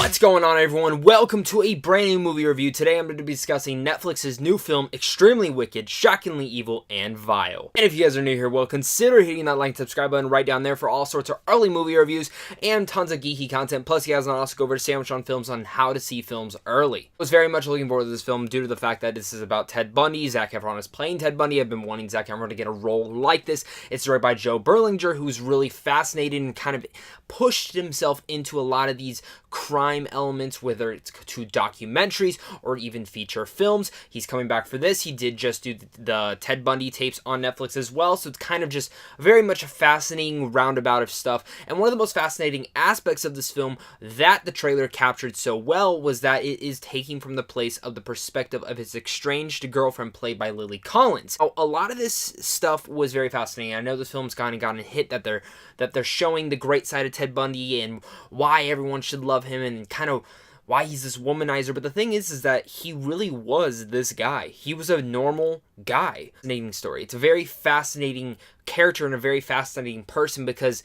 What's going on, everyone? Welcome to a brand new movie review. Today I'm going to be discussing Netflix's new film, Extremely Wicked, Shockingly Evil, and Vile. And if you guys are new here, well, consider hitting that like and subscribe button right down there for all sorts of early movie reviews and tons of geeky content. Plus, you guys can also go over to Sandwich on Films on how to see films early. I was very much looking forward to this film due to the fact that this is about Ted Bundy. Zac Efron is playing Ted Bundy. I've been wanting Zac Efron to get a role like this. It's directed by Joe Berlinger, who's really fascinated and kind of pushed himself into a lot of these crime elements, whether it's to documentaries or even feature films. He's coming back for this. He did just do the Ted Bundy tapes on Netflix as well, so it's kind of just very much a fascinating roundabout of stuff. And one of the most fascinating aspects of this film that the trailer captured so well was that it is taking from the place of the perspective of his estranged girlfriend played by Lily Collins. Now, a lot of this stuff was very fascinating. I know this film's kind of gotten a hit that they're showing the great side of Ted Bundy and why everyone should love him and kind of why he's this womanizer. But the thing is that he really was this guy. He was a normal guy. Fascinating story. It's a very fascinating character and a very fascinating person because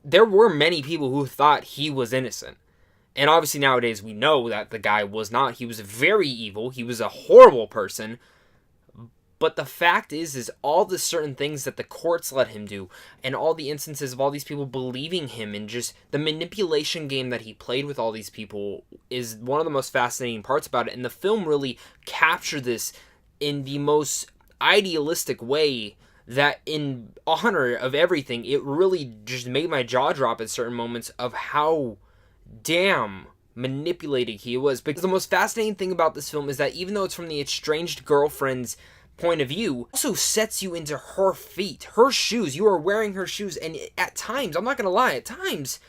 there were many people who thought he was innocent. And obviously nowadays we know that the guy was not. He was very evil. He was a horrible person. But the fact is all the certain things that the courts let him do and all the instances of all these people believing him and just the manipulation game that he played with all these people is one of the most fascinating parts about it. And the film really captured this in the most idealistic way that, in honor of everything, it really just made my jaw drop at certain moments of how damn manipulated he was. Because the most fascinating thing about this film is that even though it's from the estranged girlfriend's point of view, also sets you into her feet, her shoes. You are wearing her shoes, and at times, I'm not gonna lie, at times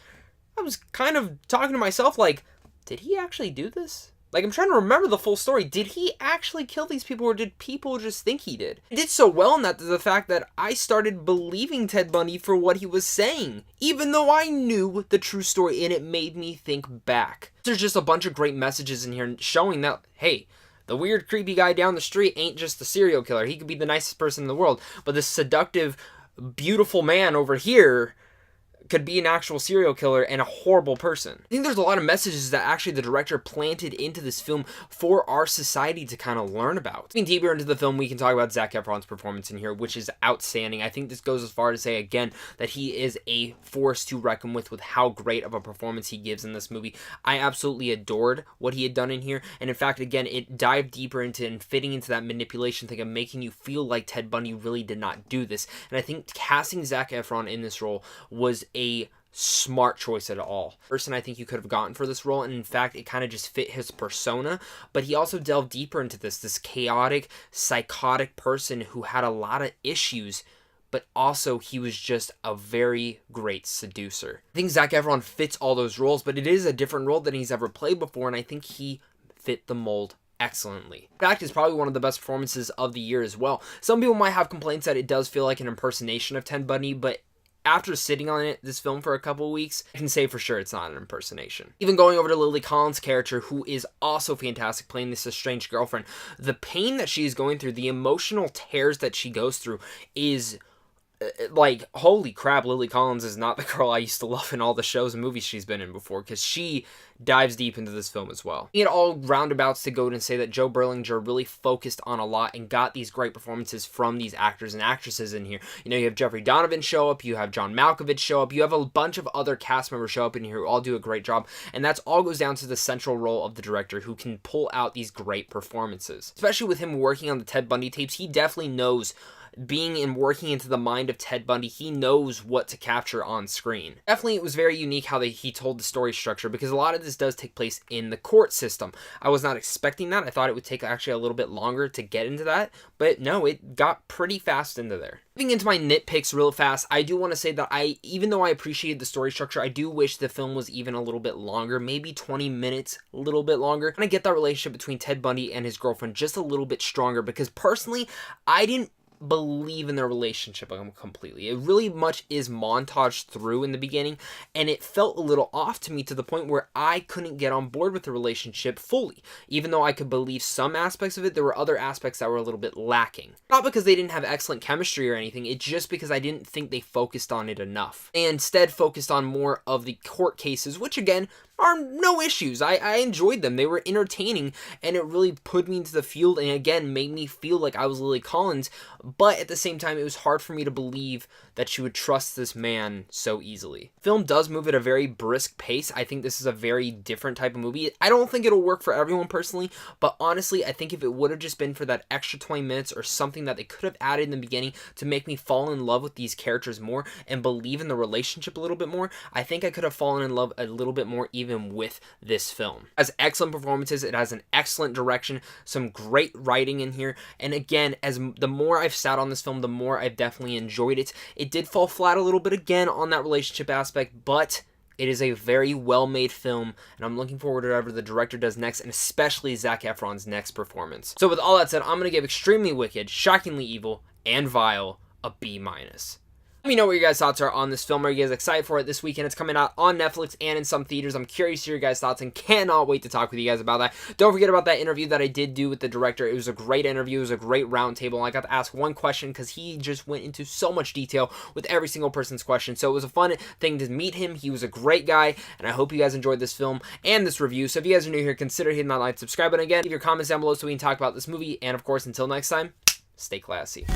I was kind of talking to myself like, did he actually do this? Like, I'm trying to remember the full story. Did he actually kill these people, or did people just think he did? He did so well in that to the fact that I started believing Ted Bundy for what he was saying, even though I knew the true story, and it made me think back. There's just a bunch of great messages in here showing that, hey, the weird, creepy guy down the street ain't just a serial killer. He could be the nicest person in the world. But this seductive, beautiful man over here could be an actual serial killer and a horrible person. I think there's a lot of messages that actually the director planted into this film for our society to kind of learn about. Getting deeper into the film, we can talk about Zac Efron's performance in here, which is outstanding. I think this goes as far to say, again, that he is a force to reckon with how great of a performance he gives in this movie. I absolutely adored what he had done in here, and in fact, again, it dived deeper into and fitting into that manipulation thing of making you feel like Ted Bundy really did not do this. And I think casting Zac Efron in this role was a smart choice at all. Person I think you could have gotten for this role, and in fact it kind of just fit his persona, but he also delved deeper into this chaotic, psychotic person who had a lot of issues, but also he was just a very great seducer. I think Zac Efron fits all those roles, but it is a different role than he's ever played before, and I think he fit the mold excellently. In fact, it's probably one of the best performances of the year as well. Some people might have complaints that it does feel like an impersonation of Ted Bundy, but after sitting on this film for a couple of weeks, I can say for sure it's not an impersonation. Even going over to Lily Collins' character, who is also fantastic playing this estranged girlfriend, the pain that she is going through, the emotional tears that she goes through is like, holy crap, Lily Collins is not the girl I used to love in all the shows and movies she's been in before, because she dives deep into this film as well. It all roundabouts to go and say that Joe Berlinger really focused on a lot and got these great performances from these actors and actresses in here. You know, you have Jeffrey Donovan show up, you have John Malkovich show up, you have a bunch of other cast members show up in here who all do a great job, and that's all goes down to the central role of the director who can pull out these great performances. Especially with him working on the Ted Bundy tapes, he definitely knows, being and working into the mind of Ted Bundy, he knows what to capture on screen. Definitely, it was very unique how he told the story structure, because a lot of this does take place in the court system. I was not expecting that. I thought it would take actually a little bit longer to get into that, but no, it got pretty fast into there. Moving into my nitpicks real fast, I do want to say that even though I appreciated the story structure, I do wish the film was even a little bit longer, maybe 20 minutes, a little bit longer. And I get that relationship between Ted Bundy and his girlfriend just a little bit stronger, because personally, I didn't believe in their relationship completely. It really much is montaged through in the beginning, and it felt a little off to me to the point where I couldn't get on board with the relationship fully. Even though I could believe some aspects of it, there were other aspects that were a little bit lacking. Not because they didn't have excellent chemistry or anything, it's just because I didn't think they focused on it enough. They instead focused on more of the court cases, which again, are no issues. I enjoyed them. They were entertaining, and it really put me into the field, and again, made me feel like I was Lily Collins, but at the same time, it was hard for me to believe that she would trust this man so easily. Film does move at a very brisk pace. I think this is a very different type of movie. I don't think it'll work for everyone personally, but honestly, I think if it would have just been for that extra 20 minutes or something that they could have added in the beginning to make me fall in love with these characters more and believe in the relationship a little bit more, I think I could have fallen in love a little bit more even with this film. It has excellent performances, it has an excellent direction, some great writing in here, and again, as the more I've sat on this film, the more I've definitely enjoyed it. It did fall flat a little bit again on that relationship aspect, but it is a very well-made film, and I'm looking forward to whatever the director does next, and especially Zac Efron's next performance. So with all that said, I'm going to give Extremely Wicked, Shockingly Evil, and Vile a B-. Let me know what your guys' thoughts are on this film. Are you guys excited for it this weekend? It's coming out on Netflix and in some theaters. I'm curious to hear your guys' thoughts and cannot wait to talk with you guys about that. Don't forget about that interview that I did do with the director. It was a great interview. It was a great roundtable. I got to ask one question because he just went into so much detail with every single person's question. So it was a fun thing to meet him. He was a great guy, and I hope you guys enjoyed this film and this review. So if you guys are new here, consider hitting that like, subscribe button again. Leave your comments down below so we can talk about this movie. And of course, until next time, stay classy.